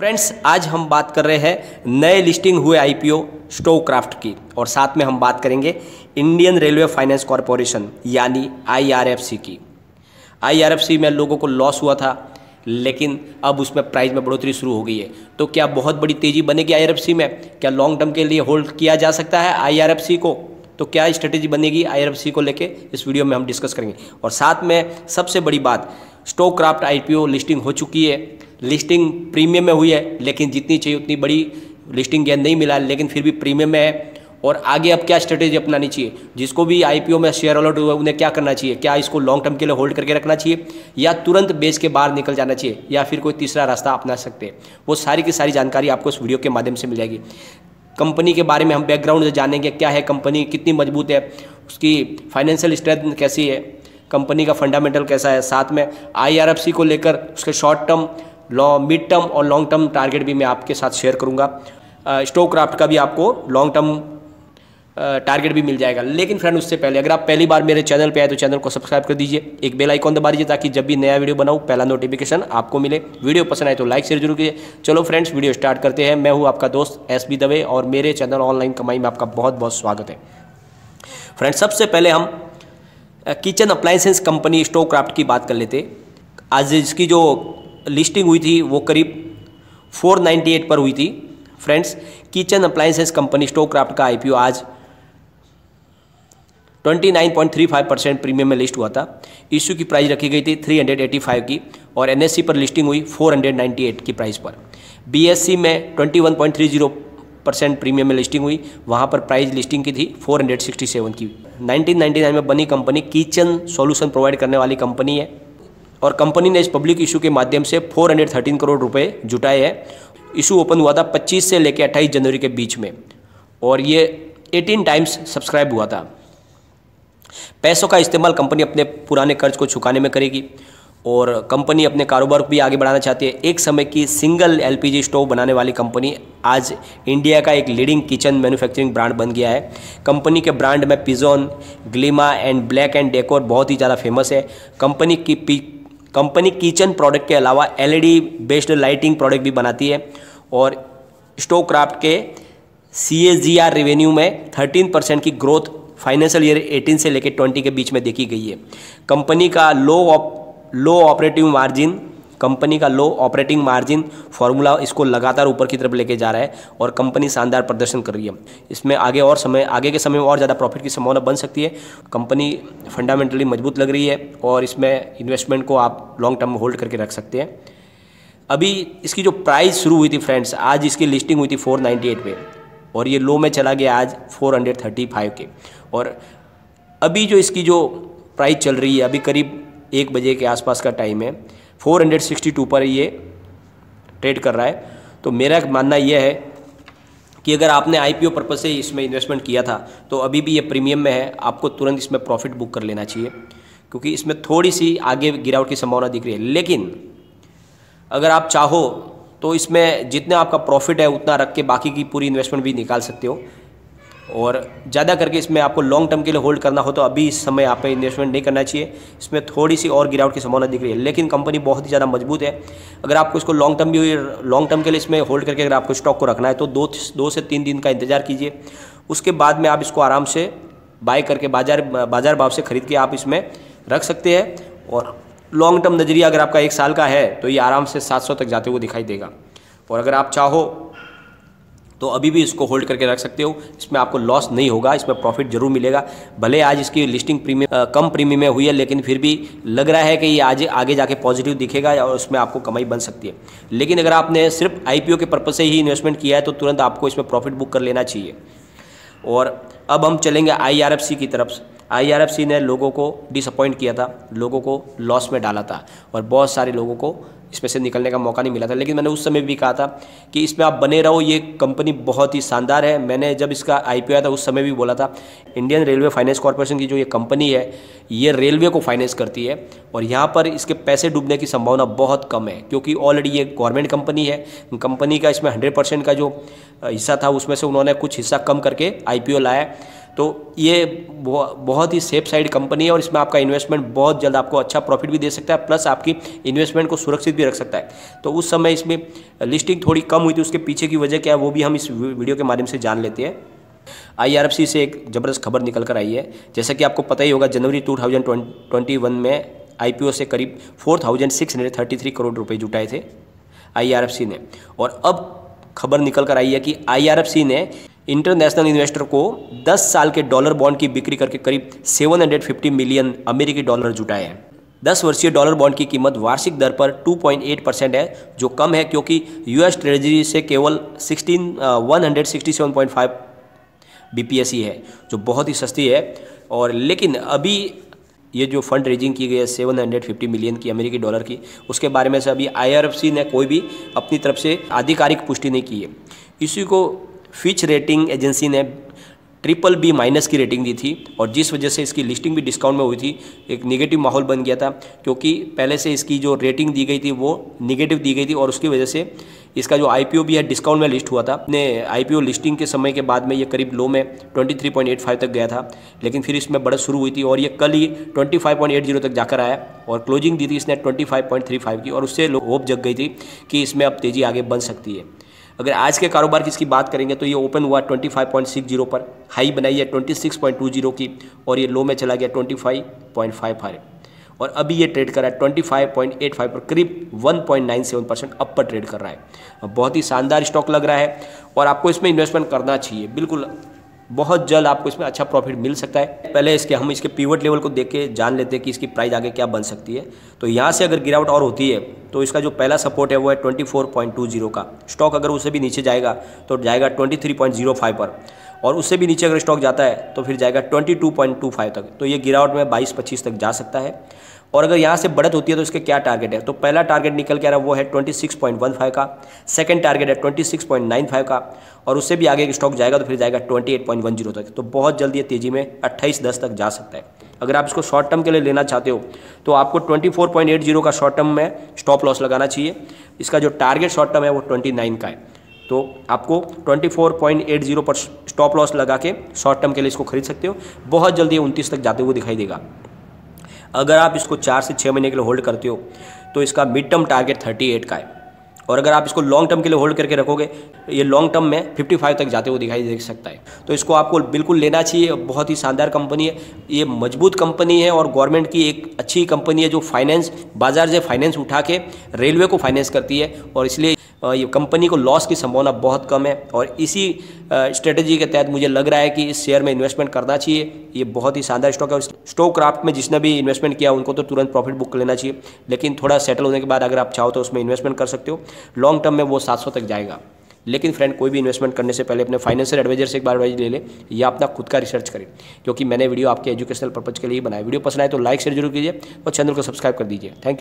Friends, आज हम बात कर रहे हैं नए लिस्टिंग हुए आईपीओ स्टोक्राफ्ट की और साथ में हम बात करेंगे इंडियन रेलवे फाइनेंस कॉरपोरेशन यानी आईआरएफसी की। आईआरएफसी में लोगों को लॉस हुआ था, लेकिन अब उसमें प्राइस में बढ़ोतरी शुरू हो गई है। तो क्या बहुत बड़ी तेज़ी बनेगी आईआरएफसी में? क्या लॉन्ग टर्म के लिए होल्ड किया जा सकता है आईआरएफसी को? तो क्या स्ट्रेटेजी बनेगी आईआरएफसी को लेके, इस वीडियो में हम डिस्कस करेंगे। और साथ में सबसे बड़ी बात, स्टोक्राफ्ट आईपीओ लिस्टिंग हो चुकी है, लिस्टिंग प्रीमियम में हुई है, लेकिन जितनी चाहिए उतनी बड़ी लिस्टिंग गेन नहीं मिला, लेकिन फिर भी प्रीमियम में है। और आगे अब क्या स्ट्रेटेजी अपनानी चाहिए? जिसको भी आईपीओ में शेयर अलॉट हुआ उन्हें क्या करना चाहिए? क्या इसको लॉन्ग टर्म के लिए होल्ड करके रखना चाहिए या तुरंत बेच के बाहर निकल जाना चाहिए या फिर कोई तीसरा रास्ता अपना सकते हैं? वो सारी की सारी जानकारी आपको इस वीडियो के माध्यम से मिल जाएगी। कंपनी के बारे में हम बैकग्राउंड जानेंगे, क्या है कंपनी, कितनी मजबूत है, उसकी फाइनेंशियल स्ट्रेंथ कैसी है, कंपनी का फंडामेंटल कैसा है। साथ में आईआरएफसी को लेकर उसके शॉर्ट टर्म, मिड टर्म और लॉन्ग टर्म टारगेट भी मैं आपके साथ शेयर करूंगा। स्टोक्राफ्ट का भी आपको लॉन्ग टर्म टारगेट भी मिल जाएगा। लेकिन फ्रेंड, उससे पहले अगर आप पहली बार मेरे चैनल पे आए तो चैनल को सब्सक्राइब कर दीजिए, एक बेल आइकॉन दबा दीजिए ताकि जब भी नया वीडियो बनाऊं पहला नोटिफिकेशन आपको मिले। वीडियो पसंद आए तो लाइक शेयर जरूर कीजिए। चलो फ्रेंड्स, वीडियो स्टार्ट करते हैं। मैं हूँ आपका दोस्त एसबी दवे और मेरे चैनल ऑनलाइन कमाई में आपका बहुत बहुत स्वागत है। फ्रेंड्स, सबसे पहले हम किचन अप्लायंसेस कंपनी स्टोक्राफ्ट की बात कर लेते। आज इसकी जो लिस्टिंग हुई थी वो करीब 498 पर हुई थी। फ्रेंड्स, किचन अप्लायंसेस कंपनी स्टोक्राफ्ट का आईपीओ आज 29.35% प्रीमियम में लिस्ट हुआ था। इश्यू की प्राइस रखी गई थी 385 की और एनएससी पर लिस्टिंग हुई 498 की प्राइस पर। बीएससी में 21.30% प्रीमियम में लिस्टिंग हुई, वहाँ पर प्राइस लिस्टिंग की थी 467 की। 1999 में बनी कंपनी किचन सॉल्यूशन प्रोवाइड करने वाली कंपनी है और कंपनी ने इस पब्लिक इशू के माध्यम से 413 करोड़ रुपए जुटाए हैं। इशू ओपन हुआ था 25 से लेकर 28 जनवरी के बीच में और ये 18 टाइम्स सब्सक्राइब हुआ था। पैसों का इस्तेमाल कंपनी अपने पुराने कर्ज को चुकाने में करेगी और कंपनी अपने कारोबार को भी आगे बढ़ाना चाहती है। एक समय की सिंगल एलपीजी स्टोव बनाने वाली कंपनी आज इंडिया का एक लीडिंग किचन मैन्युफैक्चरिंग ब्रांड बन गया है। कंपनी के ब्रांड में पिजोन, ग्लिमा एंड ब्लैक एंड डेकोर बहुत ही ज़्यादा फेमस है। कंपनी किचन प्रोडक्ट के अलावा एलईडी बेस्ड लाइटिंग प्रोडक्ट भी बनाती है और स्टोक्राफ्ट के CAGR रेवेन्यू में 13% की ग्रोथ फाइनेंशियल ईयर 18 से लेकर 20 के बीच में देखी गई है। कंपनी का लो ऑपरेटिंग मार्जिन फॉर्मूला इसको लगातार ऊपर की तरफ लेके जा रहा है और कंपनी शानदार प्रदर्शन कर रही है। इसमें आगे के समय में और ज़्यादा प्रॉफिट की संभावना बन सकती है। कंपनी फंडामेंटली मजबूत लग रही है और इसमें इन्वेस्टमेंट को आप लॉन्ग टर्म होल्ड करके रख सकते हैं। अभी इसकी जो प्राइस शुरू हुई थी फ्रेंड्स, आज इसकी लिस्टिंग हुई थी 498 पे और ये लो में चला गया आज 435 के। और अभी जो इसकी जो प्राइस चल रही है, अभी करीब 1 बजे के आसपास का टाइम है, 462 पर ये ट्रेड कर रहा है। तो मेरा मानना यह है कि अगर आपने आईपीओ पर्पस से इसमें इन्वेस्टमेंट किया था तो अभी भी ये प्रीमियम में है, आपको तुरंत इसमें प्रॉफिट बुक कर लेना चाहिए क्योंकि इसमें थोड़ी सी आगे गिरावट की संभावना दिख रही है। लेकिन अगर आप चाहो तो इसमें जितना आपका प्रॉफिट है उतना रख के बाकी की पूरी इन्वेस्टमेंट भी निकाल सकते हो और ज़्यादा करके इसमें आपको लॉन्ग टर्म के लिए होल्ड करना हो तो अभी इस समय आप इन्वेस्टमेंट नहीं करना चाहिए। इसमें थोड़ी सी और गिरावट की संभावना दिख रही है, लेकिन कंपनी बहुत ही ज़्यादा मजबूत है। अगर आपको इसको लॉन्ग टर्म के लिए इसमें होल्ड करके अगर आपको स्टॉक को रखना है तो 2 से 3 दिन का इंतजार कीजिए। उसके बाद में आप इसको आराम से बाय करके बाजार भाव से खरीद के आप इसमें रख सकते हैं और लॉन्ग टर्म नज़रिया अगर आपका 1 साल का है तो ये आराम से 700 तक जाते हुए दिखाई देगा। और अगर आप चाहो तो अभी भी इसको होल्ड करके रख सकते हो, इसमें आपको लॉस नहीं होगा, इसमें प्रॉफिट जरूर मिलेगा। भले आज इसकी लिस्टिंग कम प्रीमियम में हुई है, लेकिन फिर भी लग रहा है कि ये आज आगे जाके पॉजिटिव दिखेगा और उसमें आपको कमाई बन सकती है। लेकिन अगर आपने सिर्फ आईपीओ के पर्पज से ही इन्वेस्टमेंट किया है तो तुरंत आपको इसमें प्रॉफिट बुक कर लेना चाहिए। और अब हम चलेंगे आईआरएफसी की तरफ। आईआरएफसी ने लोगों को डिसअपॉइंट किया था, लोगों को लॉस में डाला था और बहुत सारे लोगों को इसमें से निकलने का मौका नहीं मिला था। लेकिन मैंने उस समय भी कहा था कि इसमें आप बने रहो, ये कंपनी बहुत ही शानदार है। मैंने जब इसका आईपीओ आया था उस समय भी बोला था इंडियन रेलवे फाइनेंस कॉरपोरेशन की जो ये कंपनी है ये रेलवे को फाइनेंस करती है और यहाँ पर इसके पैसे डूबने की संभावना बहुत कम है क्योंकि ऑलरेडी ये गवर्नमेंट कंपनी है। कंपनी का इसमें 100% का जो हिस्सा था उसमें से उन्होंने कुछ हिस्सा कम करके आईपीओ लाया। तो ये बहुत ही सेफ साइड कंपनी है और इसमें आपका इन्वेस्टमेंट बहुत जल्द आपको अच्छा प्रॉफिट भी दे सकता है, प्लस आपकी इन्वेस्टमेंट को सुरक्षित भी रख सकता है। तो उस समय इसमें लिस्टिंग थोड़ी कम हुई थी, उसके पीछे की वजह क्या है वो भी हम इस वीडियो के माध्यम से जान लेते हैं। IRFC से एक ज़बरदस्त खबर निकल कर आई है। जैसा कि आपको पता ही होगा, जनवरी 2021 में IPO से करीब 4,633 करोड़ रुपए जुटाए थे IRFC ने। और अब खबर निकल कर आई है कि IRFC ने इंटरनेशनल इन्वेस्टर को 10 साल के डॉलर बॉन्ड की बिक्री करके करीब 750 मिलियन अमेरिकी डॉलर जुटाए हैं। 10 वर्षीय डॉलर बॉन्ड की कीमत वार्षिक दर पर 2.8% है, जो कम है क्योंकि US ट्रेजरी से केवल 167.5 BPS ही है, जो बहुत ही सस्ती है। और लेकिन अभी ये जो फंड रेजिंग की गई है 750 मिलियन की अमेरिकी डॉलर की, उसके बारे में से अभी IRFC ने कोई भी अपनी तरफ से आधिकारिक पुष्टि नहीं की है। इसी को फिच रेटिंग एजेंसी ने BBB- की रेटिंग दी थी और जिस वजह से इसकी लिस्टिंग भी डिस्काउंट में हुई थी। एक नेगेटिव माहौल बन गया था क्योंकि पहले से इसकी जो रेटिंग दी गई थी वो नेगेटिव दी गई थी और उसकी वजह से इसका जो IPO भी है डिस्काउंट में लिस्ट हुआ था। अपने IPO लिस्टिंग के समय के बाद में ये करीब लो में 23.85 तक गया था, लेकिन फिर इसमें बढ़त शुरू हुई थी और ये कल ही 25.80 तक जाकर आया और क्लोजिंग दी थी इसने 25.35 की और उससे होप जग गई थी कि इसमें अब तेज़ी आगे बन सकती है। अगर आज के कारोबार की इसकी बात करेंगे तो ये ओपन हुआ 25.60 पर, हाई बनाई है 26.20 की और ये लो में चला गया 25.55 और अभी ये ट्रेड कर रहा है 25.85 पर, करीब 1.97% अप पर ट्रेड कर रहा है। बहुत ही शानदार स्टॉक लग रहा है और आपको इसमें इन्वेस्टमेंट करना चाहिए। बिल्कुल बहुत जल्द आपको इसमें अच्छा प्रॉफिट मिल सकता है। पहले हम इसके पिवट लेवल को देख के जान लेते हैं कि इसकी प्राइस आगे क्या बन सकती है। तो यहाँ से अगर गिरावट और होती है तो इसका जो पहला सपोर्ट है वो है 24.20 का। स्टॉक अगर उससे भी नीचे जाएगा तो जाएगा 23.05 पर और उससे भी नीचे अगर स्टॉक जाता है तो फिर जाएगा 22.25 तक। तो ये गिरावट में 22-25 तक जा सकता है। और अगर यहाँ से बढ़त होती है तो इसके क्या टारगेट है, तो पहला टारगेट निकल के आ रहा है वो है 26.15 का, सेकंड टारगेट है 26.95 का और उससे भी आगे स्टॉक जाएगा तो फिर जाएगा 28.10 तक। तो बहुत जल्दी ये तेज़ी में 28.10 तक जा सकता है। अगर आप इसको शॉर्ट टर्म के लिए लेना चाहते हो तो आपको 24.80 का शॉर्ट टर्म में स्टॉप लॉस लगाना चाहिए। इसका जो टारगेट शॉर्ट टर्म है वो 29 का है, तो आपको 24.80 पर स्टॉप लॉस लगा के शॉर्ट टर्म के लिए इसको खरीद सकते हो। बहुत जल्दी 29 तक जाते हुए दिखाई देगा। अगर आप इसको 4 से 6 महीने के लिए होल्ड करते हो तो इसका मिड टर्म टारगेट 38 का है और अगर आप इसको लॉन्ग टर्म के लिए होल्ड करके रखोगे ये लॉन्ग टर्म में 55 तक जाते हुए दिखाई दे सकता है। तो इसको आपको बिल्कुल लेना चाहिए। बहुत ही शानदार कंपनी है, ये मजबूत कंपनी है और गवर्नमेंट की एक अच्छी कंपनी है जो फाइनेंस बाजार से फाइनेंस उठा के रेलवे को फाइनेंस करती है और इसलिए ये कंपनी को लॉस की संभावना बहुत कम है और इसी स्ट्रेटजी के तहत मुझे लग रहा है कि इस शेयर में इन्वेस्टमेंट करना चाहिए। ये बहुत ही शानदार स्टॉक है। स्टॉक क्राफ्ट में जिसने भी इन्वेस्टमेंट किया उनको तो तुरंत प्रॉफिट बुक कर लेना चाहिए, लेकिन थोड़ा सेटल होने के बाद अगर आप चाहो तो उसमें इन्वेस्टमेंट कर सकते हो। लॉन्ग टर्म में वो 700 तक जाएगा। लेकिन फ्रेंड, कोई भी इन्वेस्टमेंट करने से पहले अपने फाइनेंशियल एडवाइजर से एक बार एडवाइस ले ले या अपना खुद का रिसर्च करें, क्योंकि मैंने वीडियो आपके एजुकेशनल पर्पज के लिए बनाया। वीडियो पसंद आए तो लाइक शेयर जरूर कीजिए और चैनल को सब्सक्राइब कर दीजिए। Thank you.